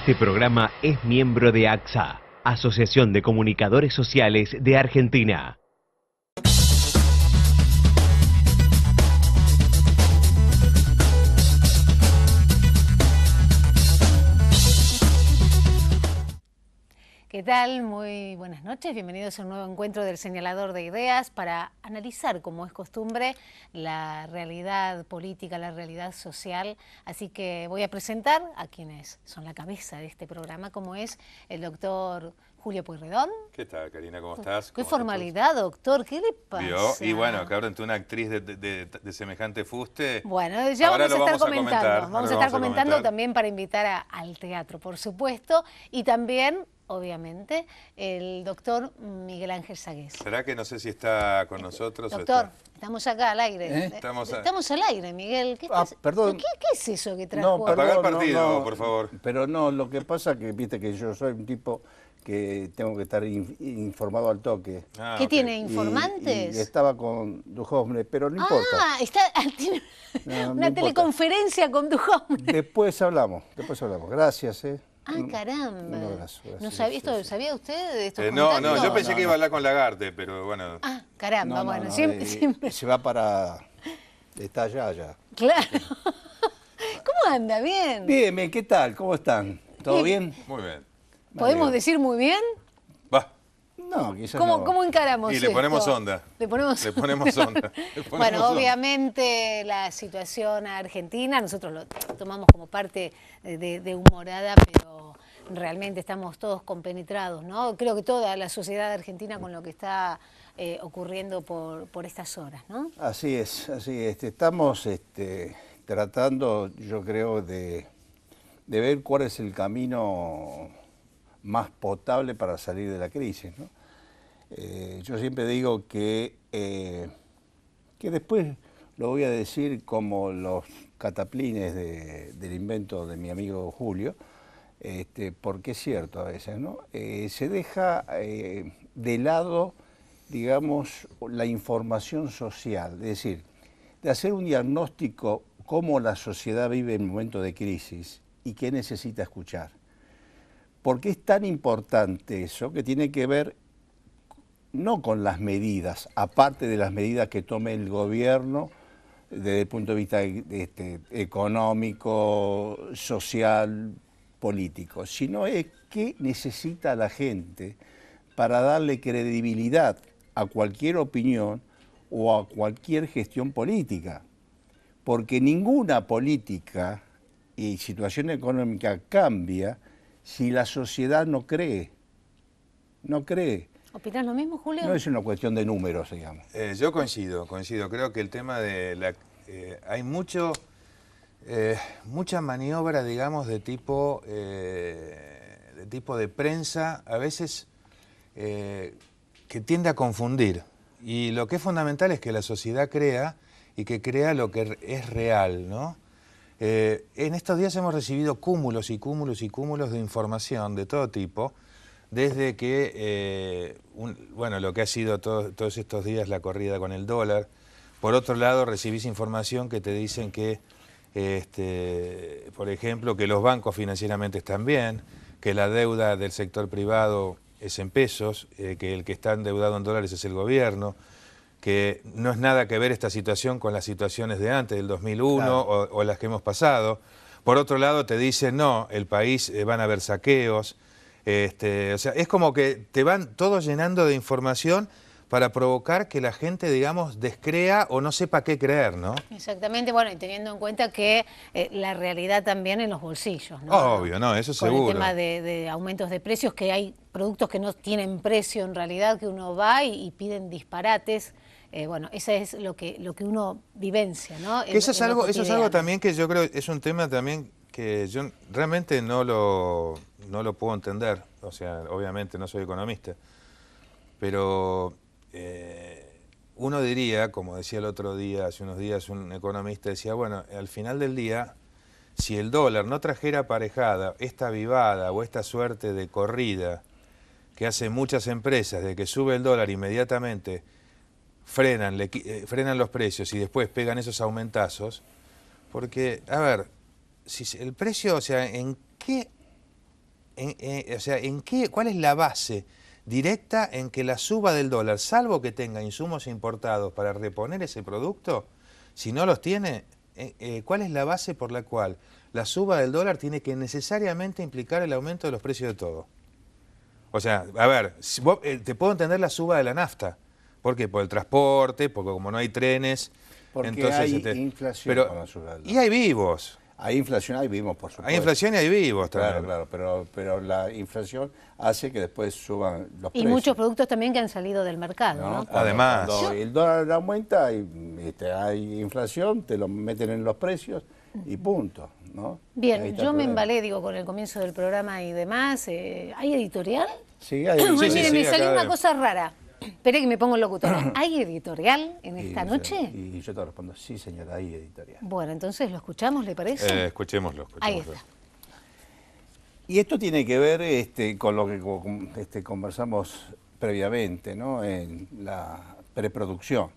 Este programa es miembro de AXA, Asociación de Comunicadores Sociales de Argentina. ¿Qué tal? Muy buenas noches, bienvenidos a un nuevo encuentro del Señalador de Ideas para analizar, como es costumbre, la realidad política, la realidad social. Así que voy a presentar a quienes son la cabeza de este programa, como es el doctor Julio Pueyrredón. ¿Qué tal, Karina? ¿Cómo estás? Qué formalidad, doctor, ¿qué le pasa? ¿Vio? Y bueno, que ahora ante una actriz de semejante fuste. Bueno, ya ahora vamos a estar comentando. Vamos a estar comentando comentar. también para invitar al teatro, por supuesto, y también, obviamente, el doctor Miguel Ángel Sagués. ¿Será que no sé si está con nosotros? Doctor, o está... estamos acá al aire. Estamos al aire, Miguel. Perdón. ¿Qué es eso que trajo? No, apagar el partido, no, por favor. Pero no, lo que pasa es que, viste, que yo soy un tipo que tengo que estar informado al toque. ¿Qué tiene, informantes? Y estaba con Duhovne, pero no importa. Tiene no una teleconferencia con Duhovne. Después hablamos. Gracias, Caramba. Un abrazo, gracias. No sabía, ¿sabía usted de esto? No, yo pensé que iba a hablar con Lagarde, pero bueno. Caramba, bueno, siempre. Se va para... Está allá. Claro. ¿Cómo anda? ¿Bien? Bien, ¿qué tal? ¿Cómo están? ¿Todo bien? Muy bien. ¿Podemos decir muy bien? Va. No, quizás ¿Cómo encaramos esto? Y le ponemos onda. Le ponemos onda. Bueno, obviamente la situación argentina, nosotros lo tomamos como parte de humorada, pero realmente estamos todos compenetrados, ¿no? Creo que toda la sociedad argentina con lo que está ocurriendo por estas horas, ¿no? Así es. Estamos tratando, yo creo, de ver cuál es el camino más potable para salir de la crisis, ¿no? Yo siempre digo que después lo voy a decir como los cataplines del invento de mi amigo Julio, porque es cierto a veces, ¿no? Se deja de lado, digamos, la información social, es decir, de hacer un diagnóstico cómo la sociedad vive en momentos de crisis y qué necesita escuchar. Porque es tan importante eso que tiene que ver no con las medidas, aparte de las medidas que tome el gobierno desde el punto de vista económico, social, político, sino es qué necesita la gente para darle credibilidad a cualquier opinión o a cualquier gestión política. Porque ninguna política y situación económica cambia si la sociedad no cree. ¿Opinás lo mismo, Julio? No es una cuestión de números, digamos. Yo coincido. Creo que el tema de hay mucha maniobra, digamos, de tipo de prensa, a veces que tiende a confundir. Y lo que es fundamental es que la sociedad crea y que crea lo que es real, ¿no? En estos días hemos recibido cúmulos y cúmulos y cúmulos de información de todo tipo, desde que, lo que ha sido todos estos días la corrida con el dólar. Por otro lado, recibís información que te dicen que, por ejemplo, que los bancos financieramente están bien, que la deuda del sector privado es en pesos, que el que está endeudado en dólares es el gobierno, que no es nada que ver esta situación con las situaciones de antes, del 2001, claro, o las que hemos pasado. Por otro lado, te dicen, no, el país van a haber saqueos. O sea, es como que te van todos llenando de información para provocar que la gente, digamos, descrea o no sepa qué creer, ¿no? Exactamente, bueno, y teniendo en cuenta que la realidad también en los bolsillos, ¿no? Obvio, no, eso seguro. Con el tema de aumentos de precios, que hay productos que no tienen precio en realidad, que uno va y piden disparates. Eso es lo que uno vivencia, ¿no? Eso es algo también que yo creo es un tema también que yo realmente no lo puedo entender. O sea, obviamente no soy economista, pero uno diría, como decía el otro día, hace unos días un economista decía, bueno, al final del día, si el dólar no trajera aparejada esta avivada o esta suerte de corrida que hacen muchas empresas de que sube el dólar inmediatamente, frenan los precios y después pegan esos aumentazos, porque, a ver, si el precio, o sea, ¿en qué o sea, ¿cuál es la base directa en que la suba del dólar, salvo que tenga insumos importados para reponer ese producto, si no los tiene, cuál es la base por la cual la suba del dólar tiene que necesariamente implicar el aumento de los precios de todo? O sea, a ver, te puedo entender la suba de la nafta. ¿Por qué? Por el transporte, porque como no hay trenes... Porque entonces, hay inflación con la suba del dólar. Y hay vivos. Hay inflación, hay vivos, por supuesto. Hay inflación y hay vivos también. Claro, pero la inflación hace que después suban los precios. Y muchos productos también que han salido del mercado, ¿no? Además. Cuando el dólar aumenta y hay inflación, te lo meten en los precios y punto, ¿no? Bien, yo me embalé, digo, con el comienzo del programa y demás. ¿Hay editorial? Sí, hay Ay, editorial. mire, me salió acá una cosa rara. Espere que me pongo el locutor. ¿Hay editorial en esta noche? Y yo te respondo, sí señora, hay editorial. Bueno, entonces lo escuchamos, ¿le parece? Escuchémoslo. Ahí está. Y esto tiene que ver con lo que conversamos previamente, ¿no? En la preproducción,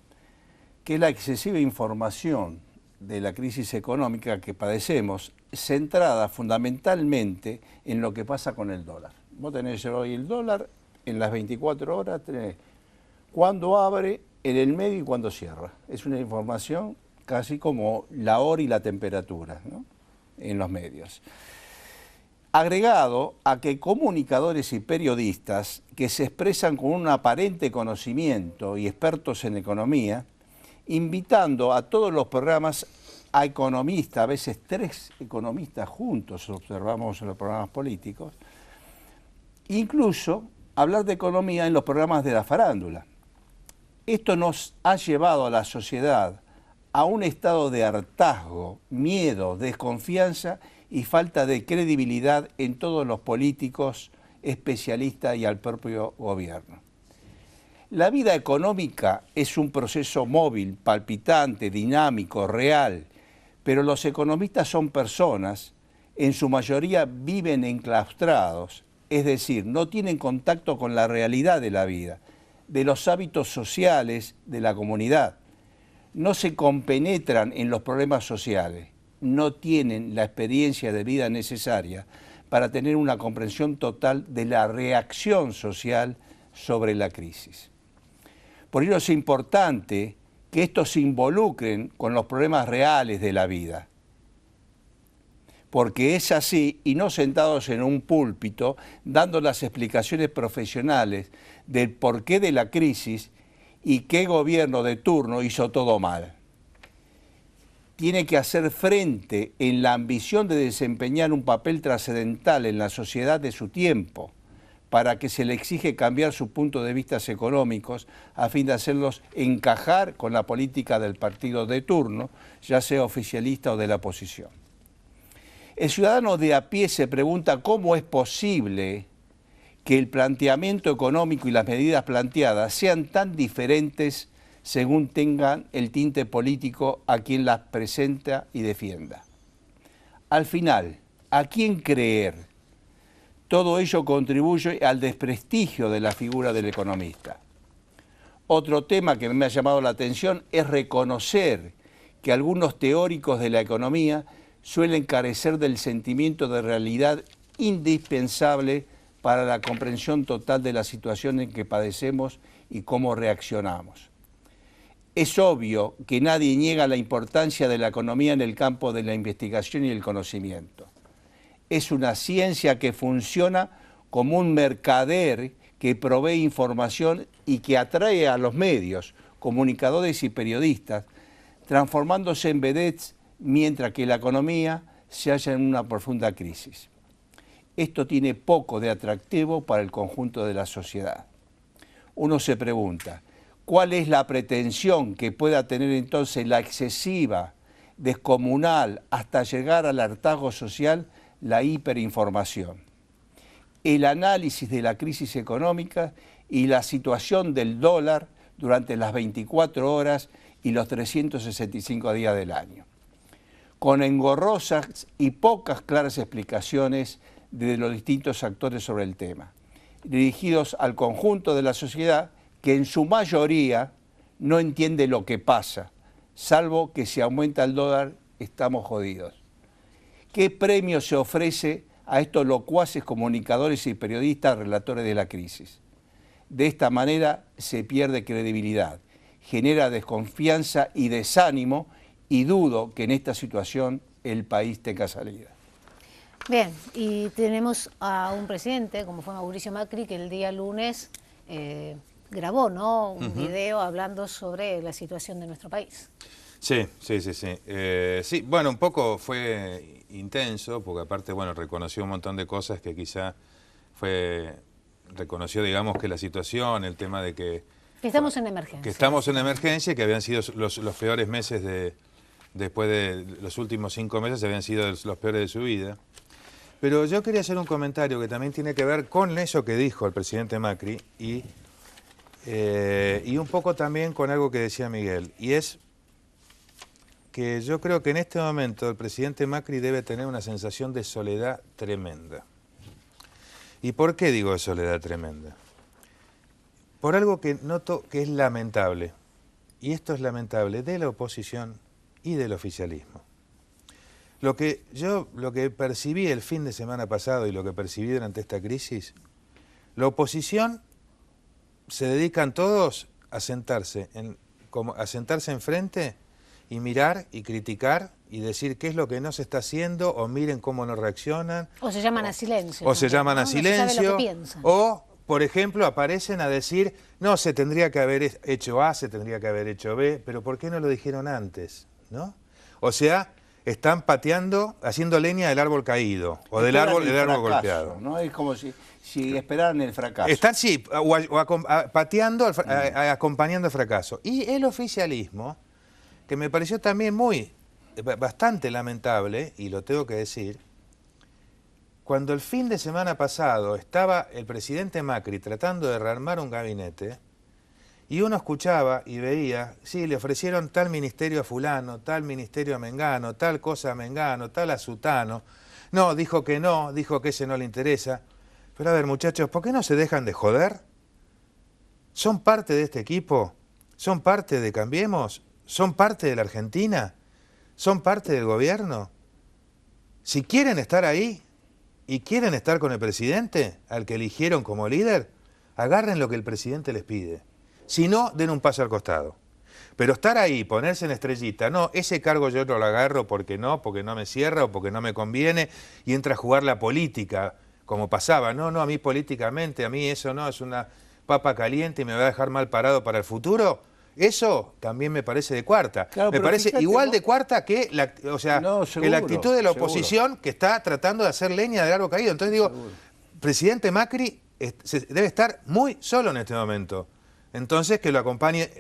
que es la excesiva información de la crisis económica que padecemos, centrada fundamentalmente en lo que pasa con el dólar. Vos tenés hoy el dólar, en las 24 horas tenés cuándo abre, en el medio y cuándo cierra. Es una información casi como la hora y la temperatura, ¿no? En los medios. Agregado a que comunicadores y periodistas que se expresan con un aparente conocimiento y expertos en economía, invitando a todos los programas a economistas, a veces 3 economistas juntos, observamos en los programas políticos, incluso hablar de economía en los programas de la farándula. Esto nos ha llevado a la sociedad a un estado de hartazgo, miedo, desconfianza y falta de credibilidad en todos los políticos, especialistas y al propio gobierno. La vida económica es un proceso móvil, palpitante, dinámico, real, pero los economistas son personas, en su mayoría viven enclaustrados, es decir, no tienen contacto con la realidad de la vida, de los hábitos sociales de la comunidad. No se compenetran en los problemas sociales, no tienen la experiencia de vida necesaria para tener una comprensión total de la reacción social sobre la crisis. Por ello es importante que estos se involucren con los problemas reales de la vida, porque es así y no sentados en un púlpito dando las explicaciones profesionales del porqué de la crisis y qué gobierno de turno hizo todo mal. Tiene que hacer frente en la ambición de desempeñar un papel trascendental en la sociedad de su tiempo, para que se le exige cambiar sus puntos de vista económicos a fin de hacerlos encajar con la política del partido de turno, ya sea oficialista o de la oposición. El ciudadano de a pie se pregunta cómo es posible que el planteamiento económico y las medidas planteadas sean tan diferentes según tengan el tinte político a quien las presenta y defienda. Al final, ¿a quién creer? Todo ello contribuye al desprestigio de la figura del economista. Otro tema que me ha llamado la atención es reconocer que algunos teóricos de la economía suelen carecer del sentimiento de realidad indispensable para la comprensión total de la situación en que padecemos y cómo reaccionamos. Es obvio que nadie niega la importancia de la economía en el campo de la investigación y el conocimiento. Es una ciencia que funciona como un mercader que provee información y que atrae a los medios, comunicadores y periodistas, transformándose en vedettes mientras que la economía se halla en una profunda crisis. Esto tiene poco de atractivo para el conjunto de la sociedad. Uno se pregunta, ¿cuál es la pretensión que pueda tener entonces la excesiva, descomunal, hasta llegar al hartazgo social, la hiperinformación? El análisis de la crisis económica y la situación del dólar durante las 24 horas y los 365 días del año, con engorrosas y pocas claras explicaciones de los distintos actores sobre el tema, dirigidos al conjunto de la sociedad que en su mayoría no entiende lo que pasa, salvo que si aumenta el dólar estamos jodidos. ¿Qué premio se ofrece a estos locuaces comunicadores y periodistas relatores de la crisis. De esta manera se pierde credibilidad, genera desconfianza y desánimo, y dudo que en esta situación el país tenga salida. Bien, y tenemos a un presidente, como fue Mauricio Macri, que el día lunes grabó, ¿no?, un video hablando sobre la situación de nuestro país. Sí. Sí, bueno, un poco fue intenso, porque aparte, bueno, reconoció un montón de cosas que quizá reconoció, digamos, que la situación, el tema de que estamos en emergencia. Que estamos en emergencia y que habían sido los peores meses después de los últimos 5 meses, habían sido los peores de su vida. Pero yo quería hacer un comentario que también tiene que ver con eso que dijo el presidente Macri y un poco también con algo que decía Miguel, y es que yo creo que en este momento el presidente Macri debe tener una sensación de soledad tremenda. ¿Y por qué digo de soledad tremenda? Por algo que noto que es lamentable, y esto es lamentable de la oposición y del oficialismo. Lo que percibí el fin de semana pasado y lo que percibí durante esta crisis, la oposición se dedican todos a sentarse enfrente y mirar y criticar y decir qué es lo que no se está haciendo, o miren cómo no reaccionan. O se llaman a silencio. O se llaman a silencio. No se sabe lo que piensan. O, por ejemplo, aparecen a decir, no, se tendría que haber hecho A, se tendría que haber hecho B, pero ¿por qué no lo dijeron antes? ¿No? O sea, están pateando, haciendo leña del árbol caído, o del árbol golpeado. ¿No? Es como si esperaran el fracaso. Están, sí, pateando, acompañando el fracaso. Y el oficialismo, que me pareció también bastante lamentable, y lo tengo que decir, cuando el fin de semana pasado estaba el presidente Macri tratando de rearmar un gabinete, y uno escuchaba y veía, sí, le ofrecieron tal ministerio a fulano, tal ministerio a mengano, tal cosa a mengano, tal a sutano. No, dijo que ese no le interesa. Pero a ver, muchachos, ¿por qué no se dejan de joder? ¿Son parte de este equipo? ¿Son parte de Cambiemos? ¿Son parte de la Argentina? ¿Son parte del gobierno? Si quieren estar ahí y quieren estar con el presidente, al que eligieron como líder, agarren lo que el presidente les pide. Si no, den un paso al costado. Pero estar ahí, ponerse en estrellita, no, ese cargo yo no lo agarro porque no me cierra o porque no me conviene, y entra a jugar la política, como pasaba. No, a mí políticamente, a mí eso no, es una papa caliente y me va a dejar mal parado para el futuro. Eso también me parece de cuarta. Claro, me parece fíjate, igual de cuarta que la actitud de la oposición que está tratando de hacer leña del árbol caído. Entonces digo, presidente Macri debe estar muy solo en este momento. Entonces que lo acompañe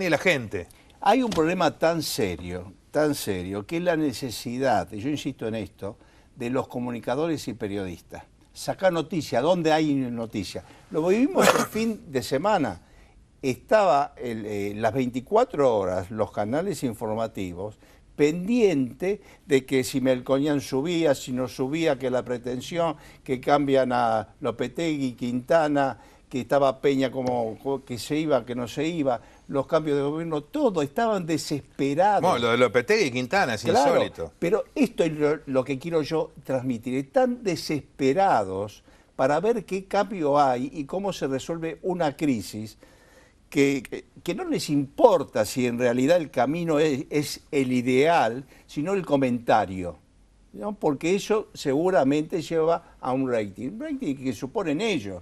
la gente. Hay un problema tan serio, que es la necesidad, y yo insisto en esto, de los comunicadores y periodistas. Sacar noticia, ¿dónde hay noticia? Lo vivimos el fin de semana. Estaba las 24 horas los canales informativos pendiente de que si Melconian subía, si no subía, que la pretensión, que cambian a Lopetegui, Quintana, que estaba Peña como que se iba, que no se iba, los cambios de gobierno, todo, estaban desesperados. Bueno, lo de Lopetegui y Quintana es insólito. Pero esto es lo que quiero yo transmitir, están desesperados para ver qué cambio hay y cómo se resuelve una crisis que no les importa si en realidad el camino es el ideal, sino el comentario, ¿no? Porque eso seguramente lleva a un rating que suponen ellos,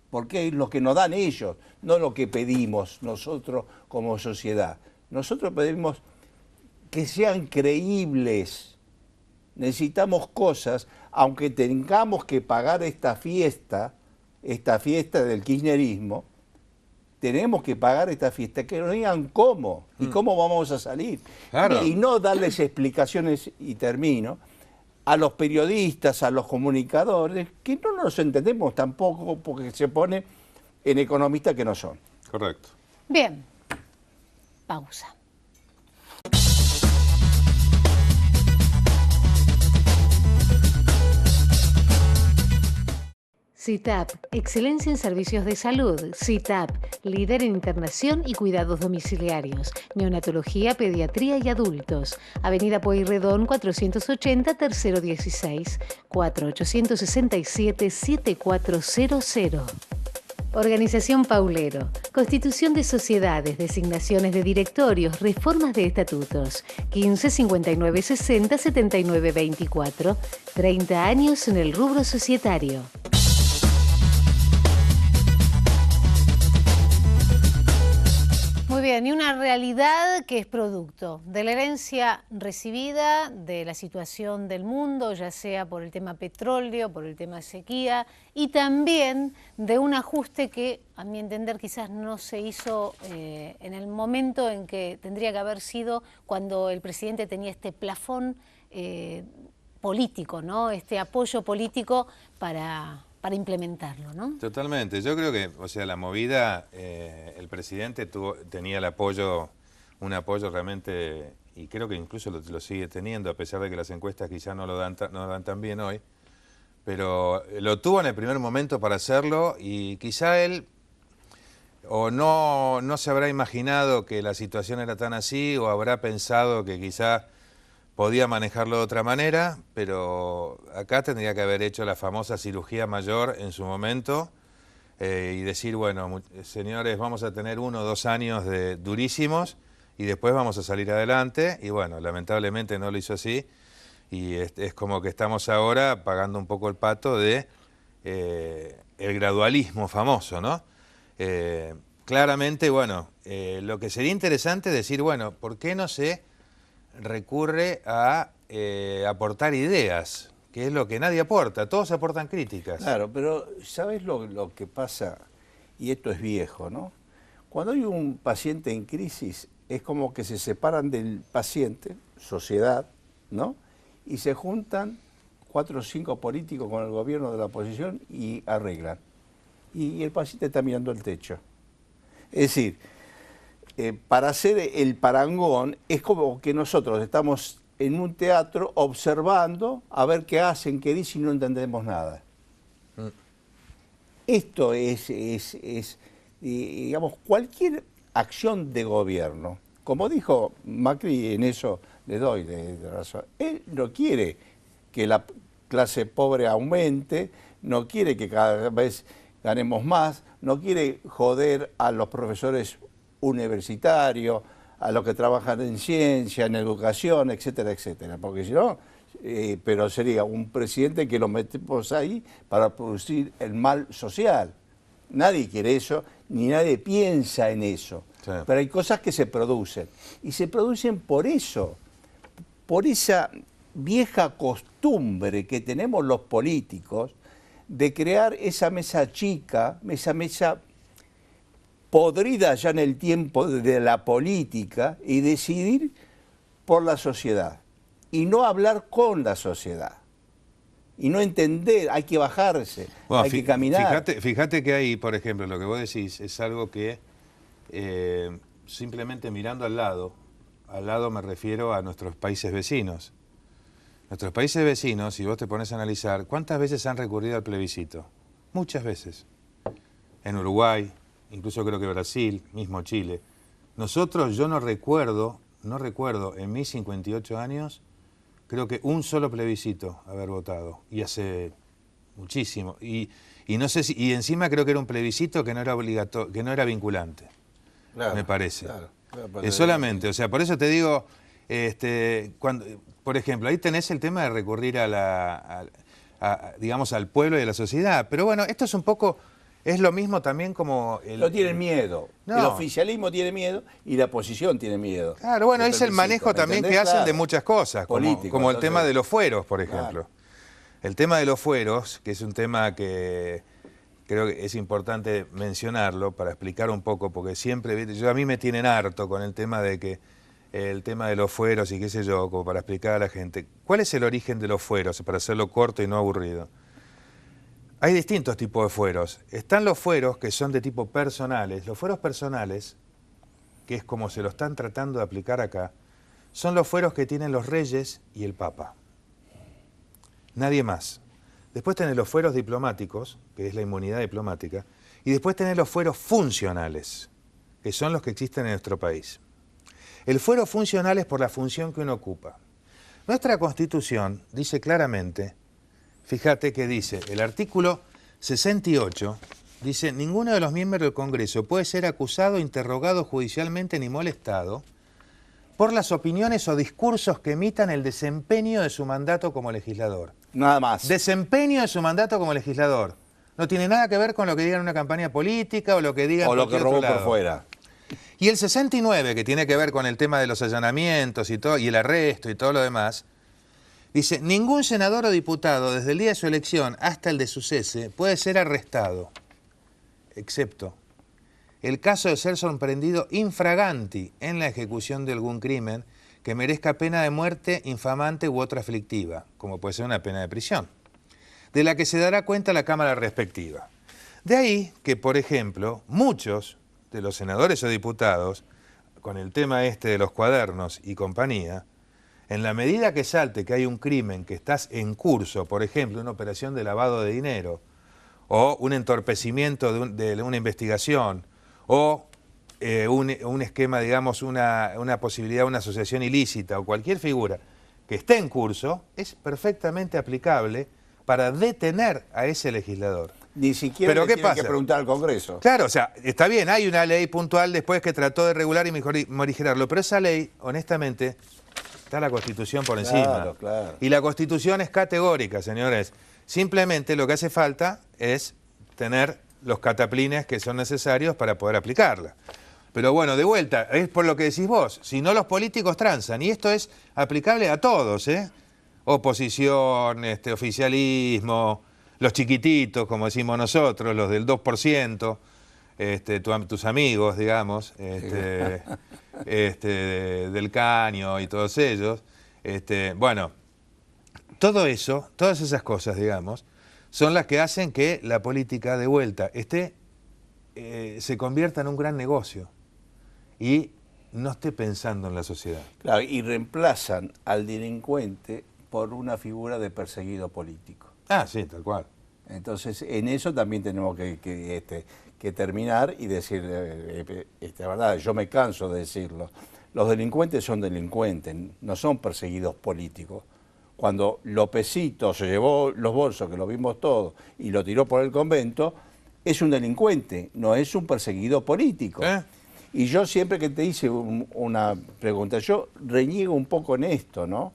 porque es lo que nos dan ellos, no lo que pedimos nosotros como sociedad. Nosotros pedimos que sean creíbles, necesitamos cosas, aunque tengamos que pagar esta fiesta del kirchnerismo, tenemos que pagar esta fiesta, que nos digan cómo y cómo vamos a salir. Claro. Y no darles explicaciones, y termino, a los periodistas, a los comunicadores, que no nos entendemos tampoco porque se ponen en economistas que no son. Correcto. Bien, pausa. CITAP, excelencia en servicios de salud. CITAP, líder en internación y cuidados domiciliarios. Neonatología, pediatría y adultos. Avenida Pueyrredón 480, tercero 16, 4867-7400. Organización Paulero. Constitución de sociedades, designaciones de directorios, reformas de estatutos. 15 59 60 79 24. 30 años en el rubro societario. Muy bien, y una realidad que es producto de la herencia recibida, de la situación del mundo, ya sea por el tema petróleo, por el tema sequía, y también de un ajuste que, a mi entender, quizás no se hizo en el momento en que tendría que haber sido, cuando el presidente tenía este plafón político, ¿no? Este apoyo político para implementarlo, ¿no? Totalmente. Yo creo que, o sea, la movida, el presidente tenía el apoyo, un apoyo realmente, y creo que incluso lo sigue teniendo, a pesar de que las encuestas quizás no lo dan tan bien hoy, pero lo tuvo en el primer momento para hacerlo y quizá él o no se habrá imaginado que la situación era tan así, o habrá pensado que quizá podía manejarlo de otra manera, pero acá tendría que haber hecho la famosa cirugía mayor en su momento y decir, bueno, señores, vamos a tener 1 o 2 años durísimos y después vamos a salir adelante. Y bueno, lamentablemente no lo hizo así y es como que estamos ahora pagando un poco el pato de el gradualismo famoso, ¿no? Claramente, bueno, lo que sería interesante es decir, bueno, ¿por qué no se recurre a aportar ideas, que es lo que nadie aporta? Todos aportan críticas. Claro, pero ¿sabes lo que pasa? Y esto es viejo, ¿no? Cuando hay un paciente en crisis, es como que se separan del paciente, sociedad, ¿no? Y se juntan 4 o 5 políticos con el gobierno de la oposición y arreglan. Y el paciente está mirando el techo. Es decir, para hacer el parangón, es como que nosotros estamos en un teatro observando a ver qué hacen, qué dicen y no entendemos nada. Esto es, digamos, cualquier acción de gobierno. Como dijo Macri, en eso le doy de razón. Él no quiere que la clase pobre aumente, no quiere que cada vez ganemos más, no quiere joder a los profesores universitarios, a los que trabajan en ciencia, en educación, etcétera, etcétera. Porque si no, pero sería un presidente que lo metemos ahí para producir el mal social. Nadie quiere eso, ni nadie piensa en eso. Sí. Pero hay cosas que se producen. Y se producen por eso, por esa vieja costumbre que tenemos los políticos de crear esa mesa chica, esa mesa podrida ya en el tiempo de la política y decidir por la sociedad y no hablar con la sociedad y no entender, hay que bajarse, bueno, hay que caminar. Fíjate que ahí, por ejemplo, lo que vos decís es algo que simplemente mirando al lado me refiero a nuestros países vecinos. Nuestros países vecinos, si vos te pones a analizar, ¿cuántas veces han recurrido al plebiscito? Muchas veces. En Uruguay, incluso creo que Brasil, mismo Chile. Nosotros, yo no recuerdo en mis 58 años, creo que un solo plebiscito haber votado, y hace muchísimo. Y no sé si, y encima creo que era un plebiscito que no era obligatorio, que no era vinculante, claro, me parece. Claro, solamente, o sea, por eso te digo, cuando, por ejemplo, ahí tenés el tema de recurrir digamos, al pueblo y a la sociedad. Pero bueno, esto es un poco, es lo mismo también como... No tienen miedo. No. El oficialismo tiene miedo y la oposición tiene miedo. Claro, bueno, es el manejo también que hacen de muchas cosas, como el tema de los fueros, por ejemplo. Claro. El tema de los fueros, que es un tema que creo que es importante mencionarlo para explicar un poco, porque siempre, a mí me tienen harto con el tema de que el tema de los fueros y qué sé yo, como para explicar a la gente. ¿Cuál es el origen de los fueros? Para hacerlo corto y no aburrido. Hay distintos tipos de fueros. Están los fueros que son de tipo personales. Los fueros personales, que es como se lo están tratando de aplicar acá, son los fueros que tienen los reyes y el papa. Nadie más. después tenés los fueros diplomáticos, que es la inmunidad diplomática, y después tenés los fueros funcionales, que son los que existen en nuestro país. El fuero funcional es por la función que uno ocupa. Nuestra Constitución dice claramente, fíjate que dice, el artículo 68, dice, ninguno de los miembros del Congreso puede ser acusado, interrogado judicialmente ni molestado por las opiniones o discursos que emitan el desempeño de su mandato como legislador. Nada más. Desempeño de su mandato como legislador. No tiene nada que ver con lo que digan en una campaña política o lo que digan o lo que robó por fuera. Y el 69, que tiene que ver con el tema de los allanamientos y todo, y el arresto y todo lo demás, dice, ningún senador o diputado desde el día de su elección hasta el de su cese puede ser arrestado, excepto el caso de ser sorprendido infraganti en la ejecución de algún crimen que merezca pena de muerte, infamante u otra aflictiva, como puede ser una pena de prisión, de la que se dará cuenta la Cámara respectiva. De ahí que, por ejemplo, muchos de los senadores o diputados, con el tema este de los cuadernos y compañía, en la medida que salte que hay un crimen que estás en curso, por ejemplo, una operación de lavado de dinero, o un entorpecimiento de una investigación, o un esquema, digamos, una posibilidad, una asociación ilícita, o cualquier figura que esté en curso, es perfectamente aplicable para detener a ese legislador. Ni siquiera ¿Pero le qué tiene pasa? que preguntar al Congreso. Claro, o sea, está bien, hay una ley puntual después que trató de regular y morigerarlo, pero esa ley, honestamente, está la Constitución por encima. Claro. Y la Constitución es categórica, señores. Simplemente lo que hace falta es tener los cataplines que son necesarios para poder aplicarla. Pero bueno, de vuelta, es por lo que decís vos, si no los políticos transan, y esto es aplicable a todos, ¿eh? Oposición, oficialismo, los chiquititos, como decimos nosotros, los del 2%, tus amigos, digamos, del Caño y todos ellos. Bueno, todo eso, todas esas cosas, digamos, son las que hacen que la política de vuelta se convierta en un gran negocio y no esté pensando en la sociedad. Claro, y reemplazan al delincuente por una figura de perseguido político. Ah, sí, tal cual. Entonces, en eso también tenemos que terminar y decir, la verdad, yo me canso de decirlo, los delincuentes son delincuentes, no son perseguidos políticos. Cuando Lópezito se llevó los bolsos, que lo vimos todos, y lo tiró por el convento, es un delincuente, no es un perseguido político. Y yo siempre que te hice una pregunta, yo reniego un poco en esto, ¿no?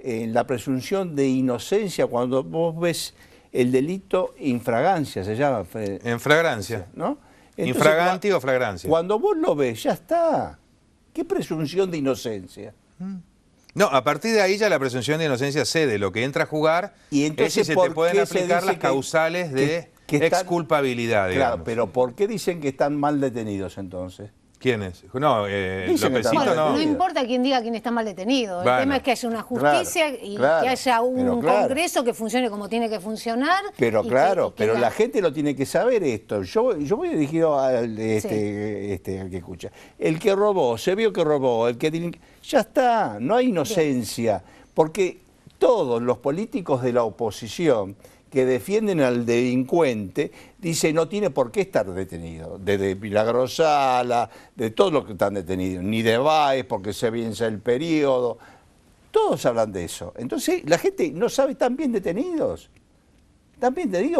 En la presunción de inocencia, cuando vos ves el delito infragancia, se llama. En flagrancia. ¿No? Entonces, infraganti o flagrancia. Cuando vos lo ves, ya está. ¿Qué presunción de inocencia? No, a partir de ahí ya la presunción de inocencia cede. Lo que entra a jugar y entonces, es si se te pueden aplicar las causales de exculpabilidad, digamos. Claro, pero ¿por qué dicen que están mal detenidos entonces? ¿Quiénes? No, Lópezito bueno, no. No importa quién diga quién está mal detenido. Bueno, el tema es que haya una justicia y que haya un Congreso que funcione como tiene que funcionar. Pero pero la gente lo tiene que saber esto. Yo voy dirigido al que escucha. El que robó, se vio que robó, ya está, no hay inocencia. Porque todos los políticos de la oposición que defienden al delincuente, dice no tiene por qué estar detenido, desde Milagrosala, de todos los que están detenidos, ni de Báez porque se vence el periodo, todos hablan de eso. Entonces la gente no sabe, están bien detenidos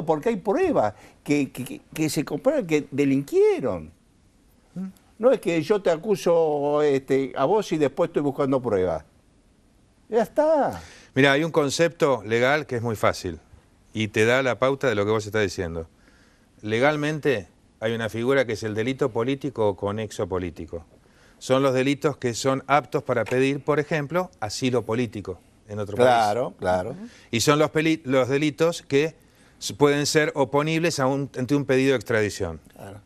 porque hay pruebas que se comprueban que delinquieron. No es que yo te acuso a vos y después estoy buscando pruebas. Ya está. Mira, hay un concepto legal que es muy fácil y te da la pauta de lo que vos estás diciendo. Legalmente hay una figura que es el delito político o conexo político. Son los delitos que son aptos para pedir, por ejemplo, asilo político en otro país. Claro. Y son los delitos que pueden ser oponibles ante un pedido de extradición. Claro.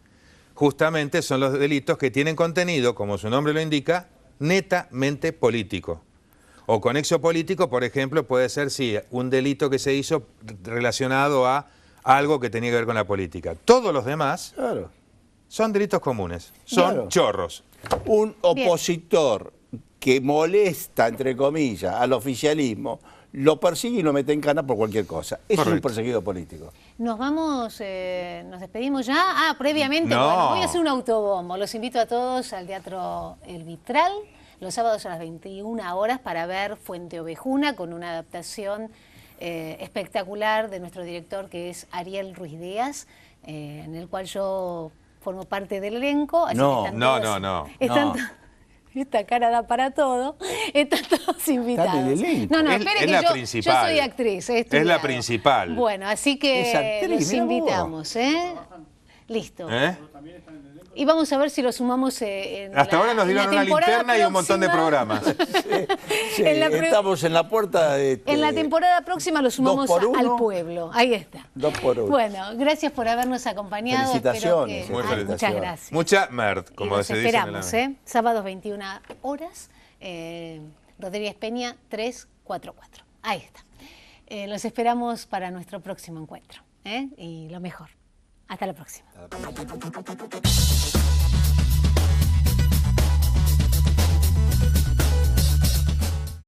Justamente son los delitos que tienen contenido, como su nombre lo indica, netamente político. O conexo político, por ejemplo, puede ser, sí, un delito que se hizo relacionado a algo que tenía que ver con la política. Todos los demás son delitos comunes, son chorros. Un opositor que molesta, entre comillas, al oficialismo, lo persigue y lo mete en cana por cualquier cosa. Eso es un Correcto. perseguido político. Nos vamos, nos despedimos ya. Ah, previamente, No. bueno, voy a hacer un autobombo. Los invito a todos al Teatro El Vitral, los sábados a las 21 horas para ver Fuente Ovejuna con una adaptación espectacular de nuestro director que es Ariel Ruiz Díaz, en el cual yo formo parte del elenco. Así No, que están no, todos- no, no. están No. to- Esta cara da para todo. Están todos invitados. en el elenco. No, no, Es- espere es que la yo principal. soy actriz. he Es la estudiado. principal. Bueno, así Es que actriz, los mirá vos. invitamos, ¿eh? Listo. ¿Eh? Y vamos a ver si lo sumamos en Hasta la- ahora nos en la dieron una temporada linterna y un montón de próxima. programas. Sí, En la estamos en la puerta. En la temporada próxima lo sumamos 2 por 1. al pueblo. Ahí está. 2 por 1. Bueno, gracias por habernos acompañado. Felicitaciones, Espero que- Muy muchas felicitaciones. gracias. Mucha merd, Y como los se dice. en esperamos, el- Sábados 21 horas, Rodríguez Peña 344. Ahí está. Los esperamos para nuestro próximo encuentro. Y lo mejor. Hasta la próxima.